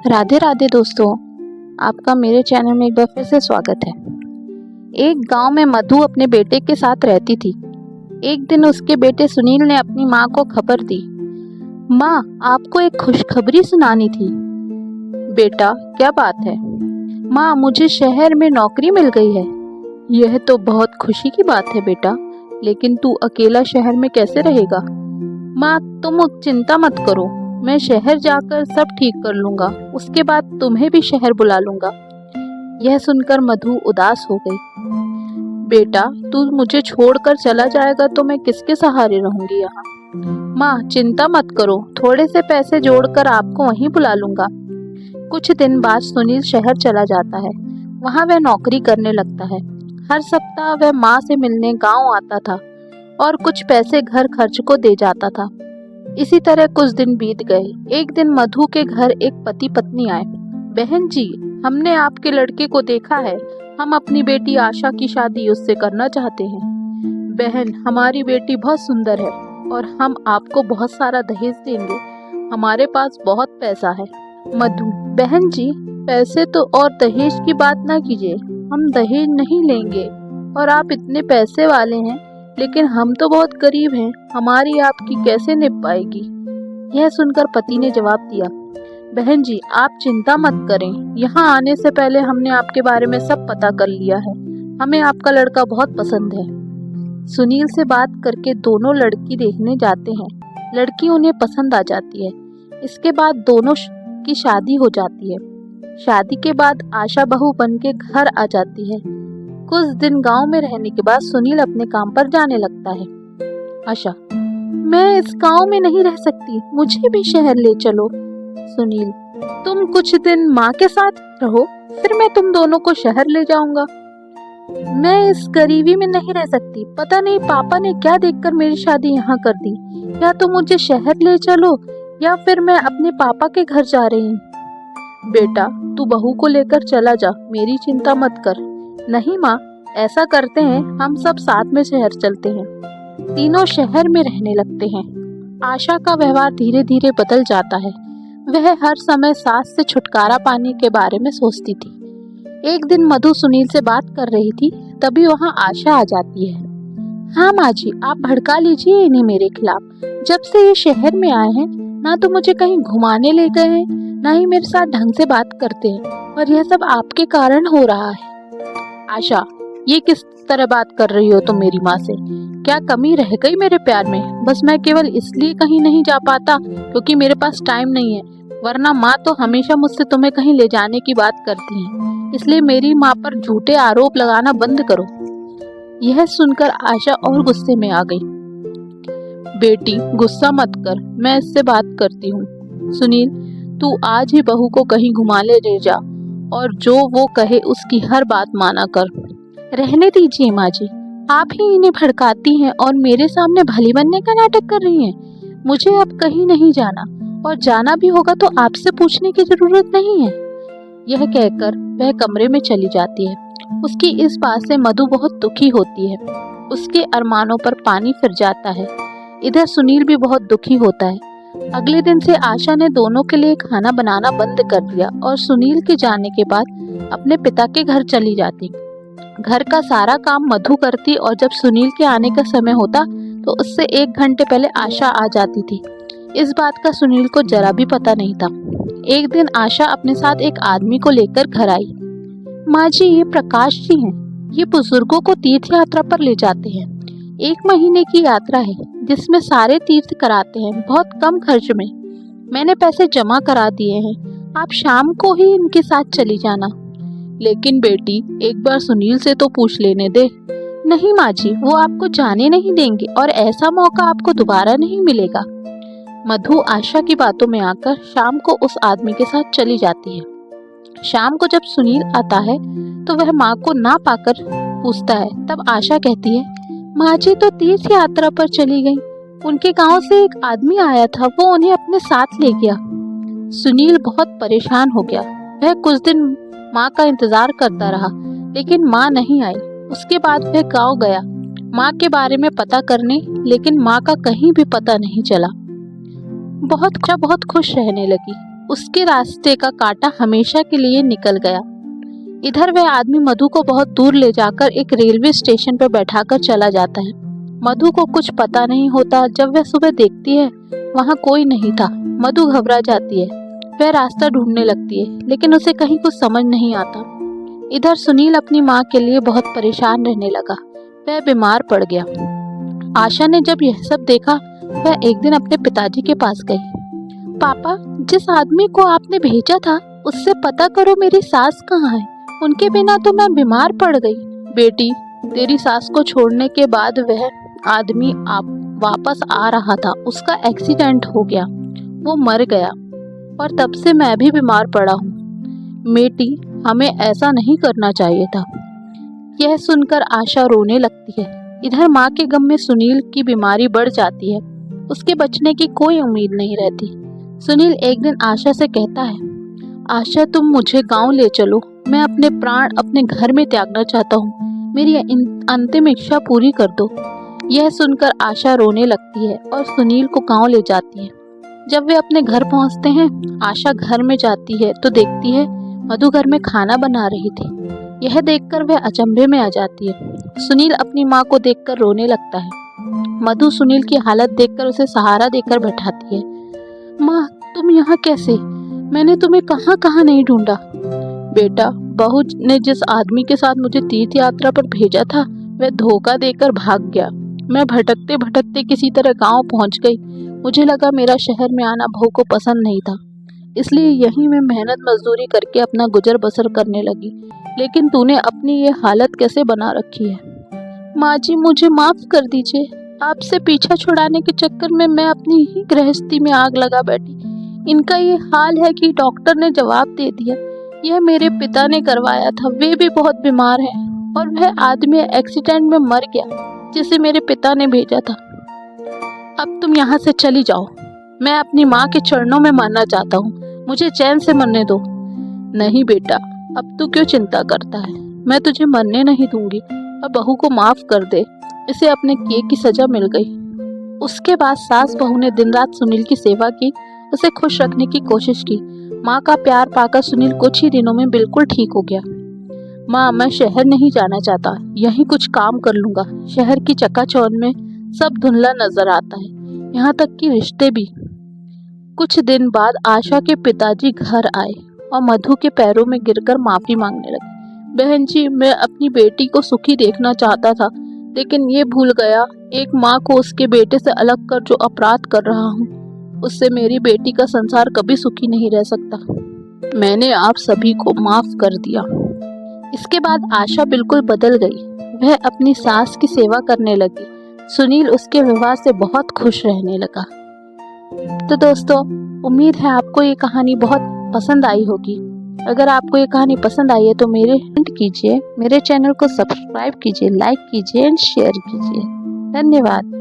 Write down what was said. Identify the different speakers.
Speaker 1: राधे राधे दोस्तों, आपका मेरे चैनल में एक बार फिर से स्वागत है। एक गांव में मधु अपने बेटे के साथ रहती थी। एक दिन उसके बेटे सुनील ने अपनी माँ को खबर दी। माँ, आपको एक खुशखबरी सुनानी थी। बेटा, क्या बात है? माँ, मुझे शहर में नौकरी मिल गई है। यह तो बहुत खुशी की बात है बेटा, लेकिन तू अकेला शहर में कैसे रहेगा? माँ, तुम चिंता मत करो, मैं शहर जाकर सब ठीक कर लूंगा। उसके बाद तुम्हें भी शहर बुला लूंगा। यह सुनकर मधु उदास हो गई। बेटा, तू मुझे छोड़कर चला जाएगा तो मैं किसके सहारे रहूंगी यहाँ? माँ, चिंता मत करो, थोड़े से पैसे जोड़कर आपको वहीं बुला लूंगा। कुछ दिन बाद सुनील शहर चला जाता है। वहाँ वह नौकरी करने लगता है। हर सप्ताह वह माँ से मिलने गाँव आता था और कुछ पैसे घर खर्च को दे जाता था। इसी तरह कुछ दिन बीत गए। एक दिन मधु के घर एक पति पत्नी आए। बहन जी, हमने आपके लड़के को देखा है। हम अपनी बेटी आशा की शादी उससे करना चाहते हैं। बहन, हमारी बेटी बहुत सुंदर है और हम आपको बहुत सारा दहेज देंगे। हमारे पास बहुत पैसा है। मधु: बहन जी, पैसे तो और दहेज की बात ना कीजिए। हम दहेज नहीं लेंगे और आप इतने पैसे वाले हैं, लेकिन हम तो बहुत गरीब हैं। हमारी आपकी कैसे निभ पाएगी? यह सुनकर पति ने जवाब दिया, बहन जी, आप चिंता मत करें। यहाँ आने से पहले हमने आपके बारे में सब पता कर लिया है। हमें आपका लड़का बहुत पसंद है। सुनील से बात करके दोनों लड़की देखने जाते हैं। लड़की उन्हें पसंद आ जाती है। इसके बाद दोनों की शादी हो जाती है। शादी के बाद आशा बहू बन के घर आ जाती है। कुछ दिन गांव में रहने के बाद सुनील अपने काम पर जाने लगता है। आशा: मैं इस गांव में नहीं रह सकती, मुझे भी शहर ले चलो। सुनील: तुम कुछ दिन माँ के साथ रहो, फिर मैं तुम दोनों को शहर ले जाऊंगा। मैं इस गरीबी में नहीं रह सकती। पता नहीं पापा ने क्या देखकर मेरी शादी यहाँ कर दी। या तो मुझे शहर ले चलो या फिर मैं अपने पापा के घर जा रही हूँ। बेटा, तू बहू को लेकर चला जा, मेरी चिंता मत कर। नहीं माँ, ऐसा करते हैं, हम सब साथ में शहर चलते हैं। तीनों शहर में रहने लगते हैं। आशा का व्यवहार धीरे धीरे बदल जाता है। वह हर समय सास से छुटकारा पाने के बारे में सोचती थी। एक दिन मधु सुनील से बात कर रही थी, तभी वहाँ आशा आ जाती है। हाँ माँ जी, आप भड़का लीजिए इन्हें मेरे खिलाफ। जब से ये शहर में आए हैं, ना तो मुझे कहीं घुमाने ले गए हैं, ना ही मेरे साथ ढंग से बात करते हैं, और यह सब आपके कारण हो रहा है। आशा: ये किस तरह बात कर रही हो तुम मेरी माँ से? क्या कमी रह गई मेरे प्यार में? बस मैं केवल इसलिए कहीं नहीं जा पाता क्योंकि मेरे पास टाइम नहीं है, वरना माँ तो हमेशा मुझसे तुम्हें कहीं ले जाने की बात करती है। इसलिए मेरी माँ पर झूठे आरोप लगाना बंद करो। यह सुनकर आशा और गुस्से में आ गई। बेटी, गुस्सा मत कर, मैं इससे बात करती हूँ। सुनील, तू आज ही बहू को कहीं घुमा ले जा और जो वो कहे उसकी हर बात माना कर। रहने दीजिए माँ जी, आप ही इन्हें भड़काती हैं और मेरे सामने भली बनने का नाटक कर रही हैं। मुझे अब कहीं नहीं जाना, और जाना भी होगा तो आपसे पूछने की जरूरत नहीं है। यह कहकर वह कमरे में चली जाती है। उसकी इस बात से मधु बहुत दुखी होती है। उसके अरमानों पर पानी फिर जाता है। इधर सुनील भी बहुत दुखी होता है। अगले दिन से आशा ने दोनों के लिए खाना बनाना बंद कर दिया और सुनील के जाने के बाद अपने पिता के घर चली जाती। घर का सारा काम मधु करती और जब सुनील के आने का समय होता तो उससे 1 घंटे पहले आशा आ जाती थी। इस बात का सुनील को जरा भी पता नहीं था। एक दिन आशा अपने साथ एक आदमी को लेकर घर आई। माँ जी, ये प्रकाश जी हैं। ये बुजुर्गों को तीर्थ यात्रा पर ले जाते हैं। 1 महीने की यात्रा है जिसमें सारे तीर्थ कराते हैं, बहुत कम खर्च में। मैंने पैसे जमा करा दिए हैं, आप शाम को ही इनके साथ चली जाना। लेकिन बेटी, एक बार सुनील से तो पूछ लेने दे। नहीं माँ जी, वो आपको जाने नहीं देंगे और ऐसा मौका आपको दोबारा नहीं मिलेगा। मधु आशा की बातों में आकर शाम को उस आदमी के साथ चली जाती है। शाम को जब सुनील आता है तो वह माँ को ना पाकर पूछता है। तब आशा कहती है, माँ जी तो तीर्थ यात्रा पर चली गई। उनके गांव से एक आदमी आया था, वो उन्हें अपने साथ ले गया। सुनील बहुत परेशान हो गया। वह कुछ दिन माँ का इंतजार करता रहा, लेकिन माँ नहीं आई। उसके बाद वह गांव गया माँ के बारे में पता करने, लेकिन माँ का कहीं भी पता नहीं चला। बहुत खुश रहने लगी। उसके रास्ते का कांटा हमेशा के लिए निकल गया। इधर वह आदमी मधु को बहुत दूर ले जाकर एक रेलवे स्टेशन पर बैठाकर चला जाता है। मधु को कुछ पता नहीं होता। जब वह सुबह देखती है वहाँ कोई नहीं था। मधु घबरा जाती है। वह रास्ता ढूंढने लगती है लेकिन उसे कहीं कुछ समझ नहीं आता। इधर सुनील अपनी माँ के लिए बहुत परेशान रहने लगा। वह बीमार पड़ गया। आशा ने जब यह सब देखा वह एक दिन अपने पिताजी के पास गई। पापा, जिस आदमी को आपने भेजा था उससे पता करो मेरी सास कहाँ है। उनके बिना तो मैं बीमार पड़ गई। बेटी, तेरी सास को छोड़ने के बाद वह आदमी आप वापस आ रहा था। उसका एक्सीडेंट हो गया, वो मर गया और तब से मैं भी बीमार पड़ा हूँ। बेटी, हमें ऐसा नहीं करना चाहिए था। यह सुनकर आशा रोने लगती है। इधर माँ के गम में सुनील की बीमारी बढ़ जाती है। उसके बचने की कोई उम्मीद नहीं रहती। सुनील एक दिन आशा से कहता है, आशा, तुम मुझे गांव ले चलो। मैं अपने प्राण अपने घर में त्यागना चाहता हूँ। मेरी अंतिम इच्छा पूरी कर दो। यह सुनकर आशा रोने लगती है और सुनील को गांव ले जाती है। जब वे अपने घर पहुंचते हैं, आशा घर में जाती है तो देखती है मधु घर में खाना बना रही थी। यह देखकर वह अचंभे में आ जाती है। सुनील अपनी माँ को देखकर रोने लगता है। मधु सुनील की हालत देखकर उसे सहारा देकर बैठाती है। माँ, तुम यहाँ कैसे? मैंने तुम्हें कहाँ कहाँ नहीं ढूंढा। बेटा, बहू ने जिस आदमी के साथ मुझे तीर्थ यात्रा पर भेजा था वह धोखा देकर भाग गया। मैं भटकते भटकते किसी तरह गांव पहुंच गई। मुझे लगा मेरा शहर में आना बहू को पसंद नहीं था, इसलिए यहीं मैं मेहनत मजदूरी करके अपना गुजर बसर करने लगी। लेकिन तूने अपनी ये हालत कैसे बना रखी है? माँ जी, मुझे माफ कर दीजिए। आपसे पीछा छुड़ाने के चक्कर में मैं अपनी ही गृहस्थी में आग लगा बैठी। इनका ये हाल है कि डॉक्टर ने जवाब दे दिया। यह मेरे पिता ने करवाया था, वे भी बहुत बीमार हैं और वह आदमी एक्सीडेंट में मर गया जिसे मेरे पिता ने भेजा था। अब तुम यहाँ से चली जाओ। मैं अपनी माँ के चरणों में मरना चाहता हूँ। मुझे चैन से मरने दो। नहीं बेटा, अब तू क्यों चिंता करता है? मैं तुझे मरने नहीं दूंगी। अब बहू को माफ कर दे, इसे अपने किए की सजा मिल गई। उसके बाद सास बहू ने दिन रात सुनील की सेवा की, उसे खुश रखने की कोशिश की। माँ का प्यार पाकर सुनील कुछ ही दिनों में बिल्कुल ठीक हो गया। माँ, मैं शहर नहीं जाना चाहता, यहीं कुछ काम कर लूंगा। शहर की चकाचौंध में सब धुंधला नजर आता है, यहाँ तक कि रिश्ते भी। कुछ दिन बाद आशा के पिताजी घर आए और मधु के पैरों में गिरकर माफी मांगने लगे। बहन जी, मैं अपनी बेटी को सुखी देखना चाहता था, लेकिन ये भूल गया एक माँ को उसके बेटे से अलग कर जो अपराध कर रहा हूँ, उससे मेरी बेटी का संसार कभी सुखी नहीं रह सकता। मैंने आप सभी को माफ कर दिया। इसके बाद आशा बिल्कुल बदल गई। वह अपनी सास की सेवा करने लगी। सुनील उसके विवाह से बहुत खुश रहने लगा। तो दोस्तों, उम्मीद है आपको ये कहानी बहुत पसंद आई होगी। अगर आपको ये कहानी पसंद आई है तो मेरे चैनल को सब्सक्राइब कीजिए, लाइक कीजिए एंड शेयर कीजिए। धन्यवाद।